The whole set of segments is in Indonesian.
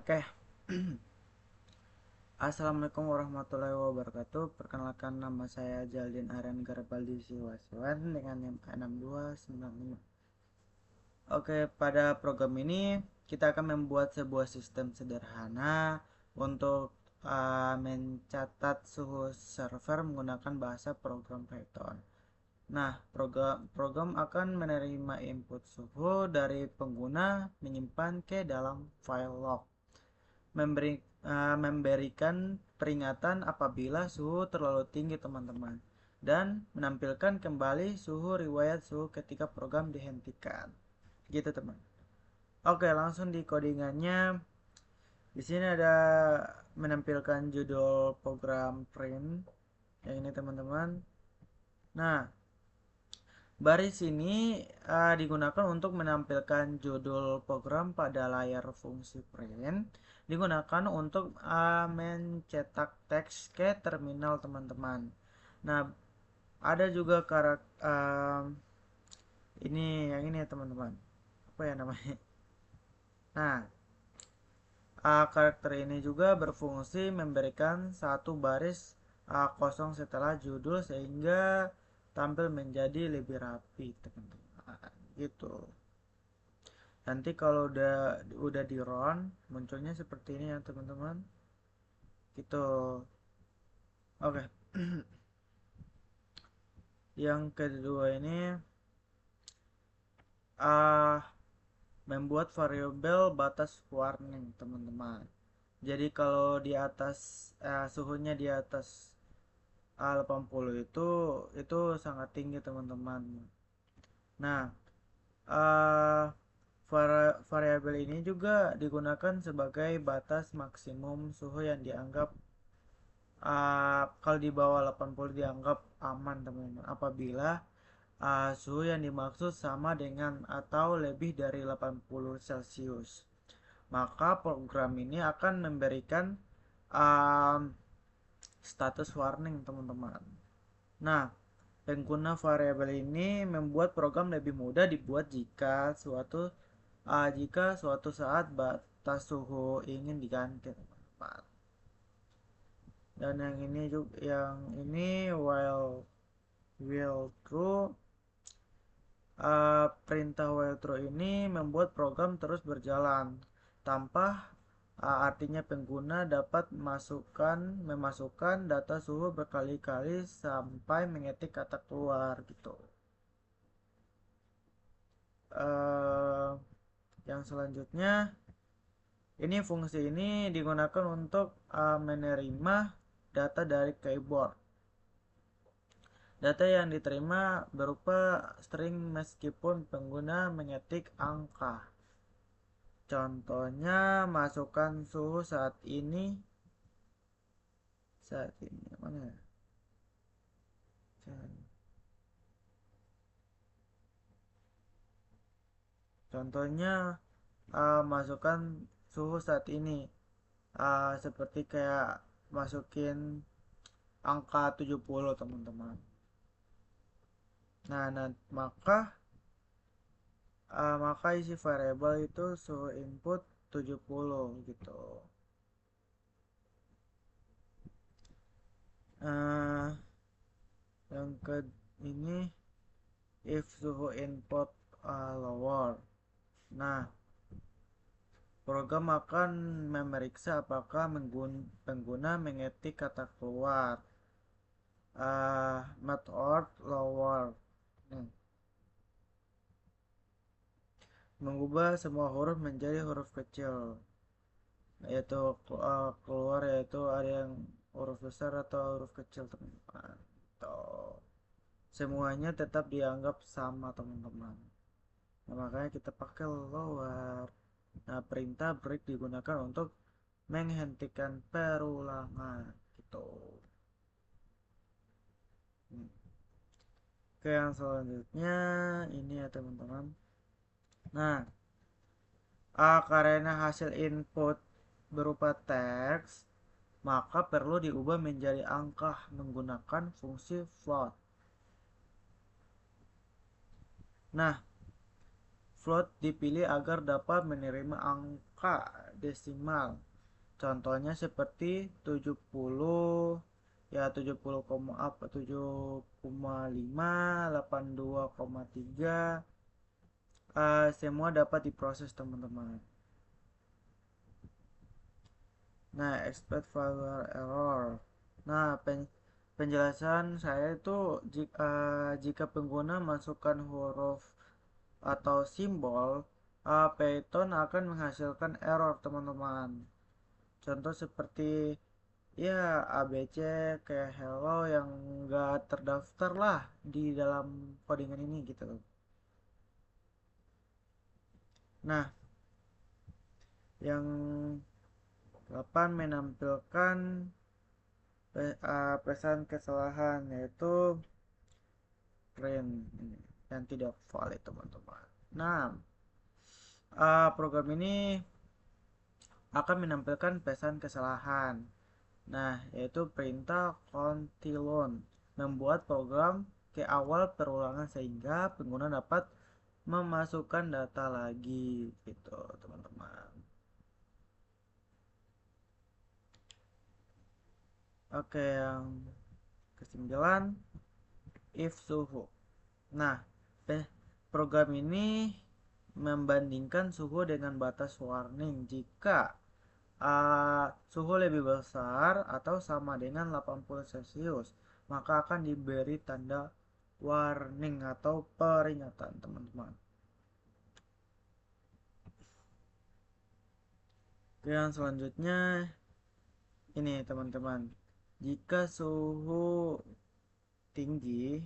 Oke, Assalamualaikum warahmatullahi wabarakatuh. Perkenalkan, nama saya Jaldin Aryan Garabaldi Siwasiwan dengan NIM 6295. Oke, pada program ini kita akan membuat sebuah sistem sederhana untuk mencatat suhu server menggunakan bahasa program Python. Nah, program akan menerima input suhu dari pengguna, menyimpan ke dalam file log, memberikan peringatan apabila suhu terlalu tinggi teman-teman, dan menampilkan kembali suhu riwayat suhu ketika program dihentikan gitu teman. Oke, langsung di codingannya. Di sini ada menampilkan judul program print yang ini teman-teman. Nah, baris ini digunakan untuk menampilkan judul program pada layar fungsi print. Digunakan untuk mencetak teks ke terminal teman-teman. Nah, ada juga ini yang ini ya teman-teman. Apa ya namanya? Nah, karakter ini juga berfungsi memberikan satu baris kosong setelah judul sehingga tampil menjadi lebih rapi teman-teman. Gitu. Nanti kalau udah di run munculnya seperti ini ya teman-teman. Gitu. Oke. Yang kedua ini uh, membuat variabel batas warning teman-teman. Jadi kalau di atas suhunya di atas 80 itu sangat tinggi teman-teman. Nah, uh, variabel ini juga digunakan sebagai batas maksimum suhu yang dianggap kalau di bawah 80 dianggap aman teman-teman, apabila suhu yang dimaksud sama dengan atau lebih dari 80 Celcius, maka program ini akan memberikan uh, status warning teman-teman. Nah, pengguna variabel ini membuat program lebih mudah dibuat jika suatu saat batas suhu ingin diganti teman-teman. Dan yang ini while true, perintah while true ini membuat program terus berjalan tanpa artinya pengguna dapat memasukkan data suhu berkali-kali sampai mengetik kata keluar gitu. uh, yang selanjutnya, ini fungsi ini digunakan untuk menerima data dari keyboard. Data yang diterima berupa string meskipun pengguna mengetik angka. Contohnya, masukkan suhu saat ini mana ya? Contohnya, masukkan suhu saat ini, seperti kayak masukin angka 70 teman-teman. Nah, maka isi variabel itu suhu input 70 gitu. uh, yang ke ini, if suhu input lower, nah program akan memeriksa apakah pengguna mengetik kata keluar method lower, mengubah semua huruf menjadi huruf kecil, yaitu keluar, yaitu ada yang huruf besar atau huruf kecil teman-teman. Semuanya tetap dianggap sama teman-teman. Nah, makanya kita pakai lower. Nah, perintah break digunakan untuk menghentikan perulangan gitu. Oke, yang selanjutnya ini ya teman-teman. Nah, karena hasil input berupa teks, maka perlu diubah menjadi angka menggunakan fungsi float. Nah, float dipilih agar dapat menerima angka desimal. Contohnya seperti 70, ya 70, apa 7,5, 82,3, semua dapat diproses teman-teman. Nah, expect value error. Nah, penjelasan saya itu jika pengguna masukkan huruf atau simbol, Python akan menghasilkan error teman-teman. Contoh seperti ya ABC kayak hello yang enggak terdaftar lah di dalam codingan ini gitu. Nah, yang 8 menampilkan pesan kesalahan yaitu print yang tidak valid teman-teman. Nah, program ini akan menampilkan pesan kesalahan. Nah, yaitu perintah contilon membuat program ke awal perulangan sehingga pengguna dapat memasukkan data lagi gitu teman-teman. Oke, yang kesembilan, if suhu. Nah, program ini membandingkan suhu dengan batas warning jika suhu lebih besar atau sama dengan 80 Celcius, maka akan diberi tanda warning atau peringatan teman-teman. Oke, yang selanjutnya ini teman-teman, jika suhu tinggi,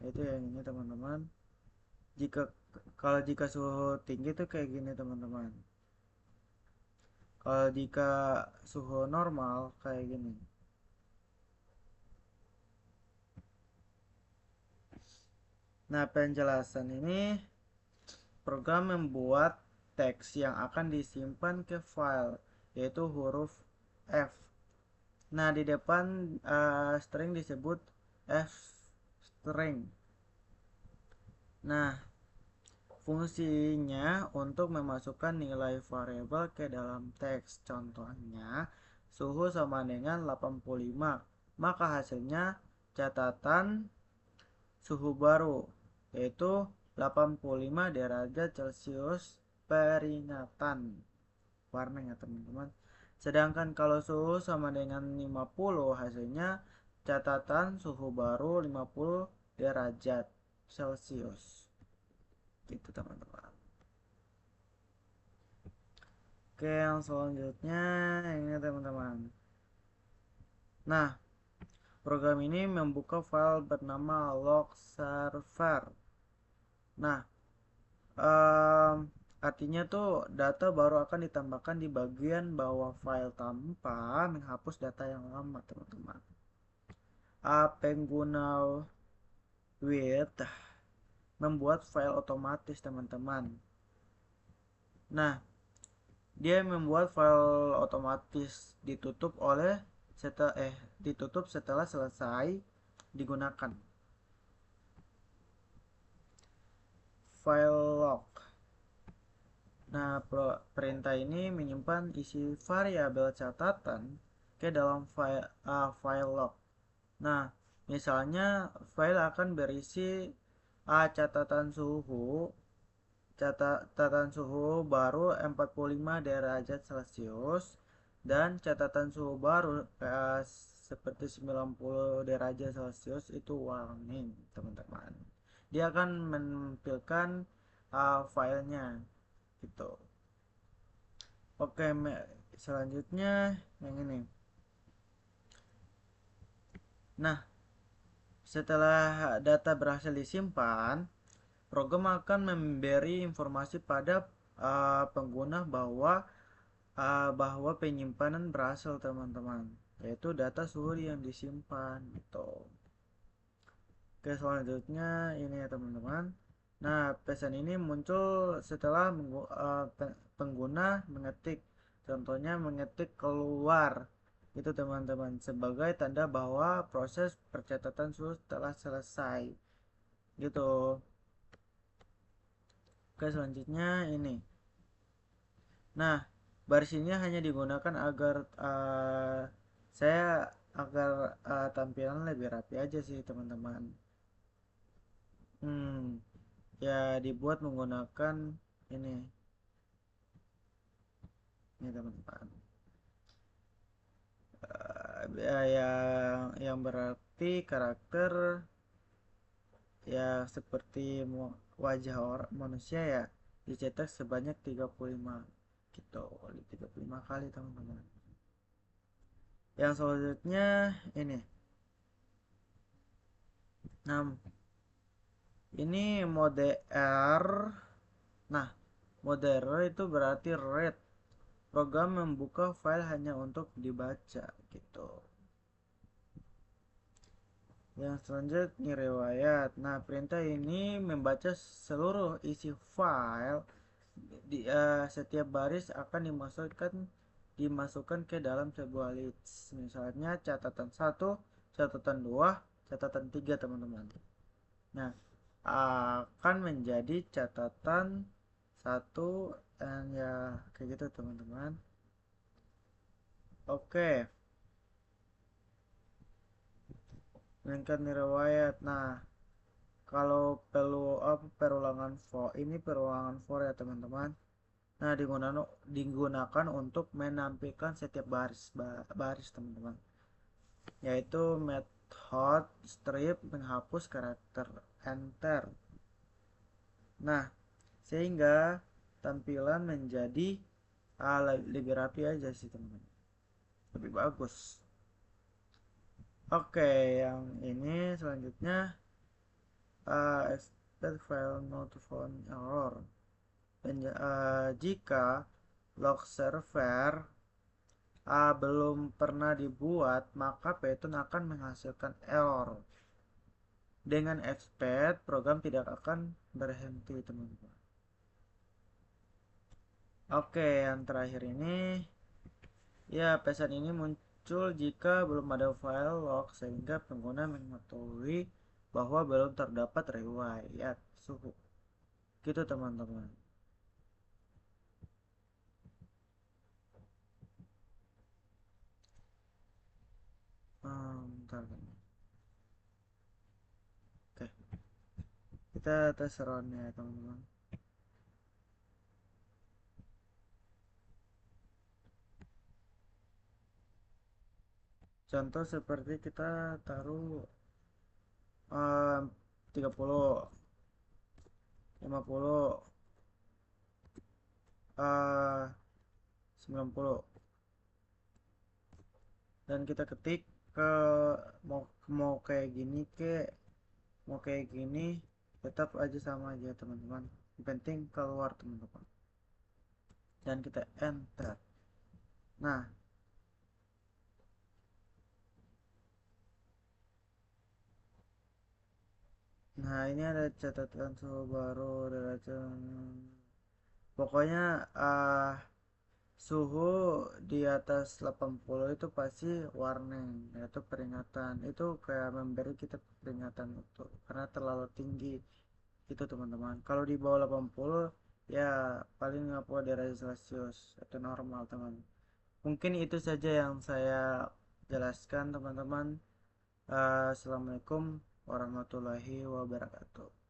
itu yang ini teman-teman, jika suhu tinggi tuh kayak gini teman-teman, kalau jika suhu normal kayak gini. Nah, penjelasan ini program membuat teks yang akan disimpan ke file yaitu huruf F. Nah, di depan string disebut F string. Nah, fungsinya untuk memasukkan nilai variabel ke dalam teks. Contohnya, suhu sama dengan 85, maka hasilnya catatan suhu baru yaitu 85 derajat Celcius peringatan warning ya teman-teman. Sedangkan kalau suhu sama dengan 50 hasilnya catatan suhu baru 50 derajat Celcius gitu teman-teman. Oke, yang selanjutnya ini teman-teman. Nah, program ini membuka file bernama log server. Nah, artinya tuh data baru akan ditambahkan di bagian bawah file tanpa menghapus data yang lama teman-teman. Pengguna with membuat file otomatis teman-teman. Nah, dia membuat file otomatis ditutup setelah selesai digunakan. File log. Nah, perintah ini menyimpan isi variabel catatan ke dalam file log. Nah, misalnya file akan berisi catatan suhu baru 45 derajat Celcius dan catatan suhu baru seperti 90 derajat Celcius itu warning, teman-teman. Dia akan menampilkan filenya gitu. Oke, selanjutnya yang ini. Nah, setelah data berhasil disimpan, program akan memberi informasi pada pengguna bahwa penyimpanan berhasil teman-teman, yaitu data suhu yang disimpan gitu. Oke, selanjutnya ini ya teman-teman. Nah, pesan ini muncul setelah pengguna mengetik, contohnya mengetik keluar itu teman-teman, sebagai tanda bahwa proses percatatan suhu telah selesai gitu. Oke, selanjutnya ini. Nah, baris ini hanya digunakan agar saya agar tampilan lebih rapi aja sih teman-teman. Hmm, ya dibuat menggunakan ini teman-teman. Yang berarti karakter ya seperti wajah orang manusia ya dicetak sebanyak 35 gitu, 35 kali teman-teman. Yang selanjutnya ini. Nah, ini mode R. Nah, mode R itu berarti read. Program membuka file hanya untuk dibaca gitu. Yang selanjutnya riwayat. Nah, perintah ini membaca seluruh isi file setiap baris akan dimasukkan ke dalam sebuah list. Misalnya catatan 1, catatan 2, catatan 3 teman-teman. Nah, akan menjadi catatan 1 dan ya kayak gitu teman-teman. Oke, meningkat riwayat. Nah, kalau perlu perulangan for ini perulangan for ya teman-teman. Nah, digunakan untuk menampilkan setiap baris teman-teman, yaitu method strip menghapus karakter enter. Nah, sehingga tampilan menjadi lebih rapi aja sih teman-teman, lebih bagus. Oke, yang ini selanjutnya expect file not found error. Dan jika log server belum pernah dibuat, maka Python akan menghasilkan error. Dengan expect, program tidak akan berhenti, teman-teman. Oke, yang terakhir ini, ya pesan ini muncul jika belum ada file log sehingga pengguna mengetahui bahwa belum terdapat riwayat suhu. Gitu, teman-teman. Bentar, oke, kita tes run ya, teman-teman. Contoh seperti kita taruh 30, 50, 90, dan kita ketik ke mau mau kayak gini mau kayak gini, tetap aja sama aja teman-teman, yang penting keluar teman-teman, dan kita enter. Nah, ini ada catatan suhu baru pokoknya suhu di atas 80 itu pasti warning, yaitu peringatan. Itu kayak memberi kita peringatan untuk karena terlalu tinggi itu teman-teman. Kalau di bawah 80 ya paling 50 derajat celcius itu normal teman. Mungkin itu saja yang saya jelaskan teman-teman. Assalamualaikum warahmatullahi wabarakatuh.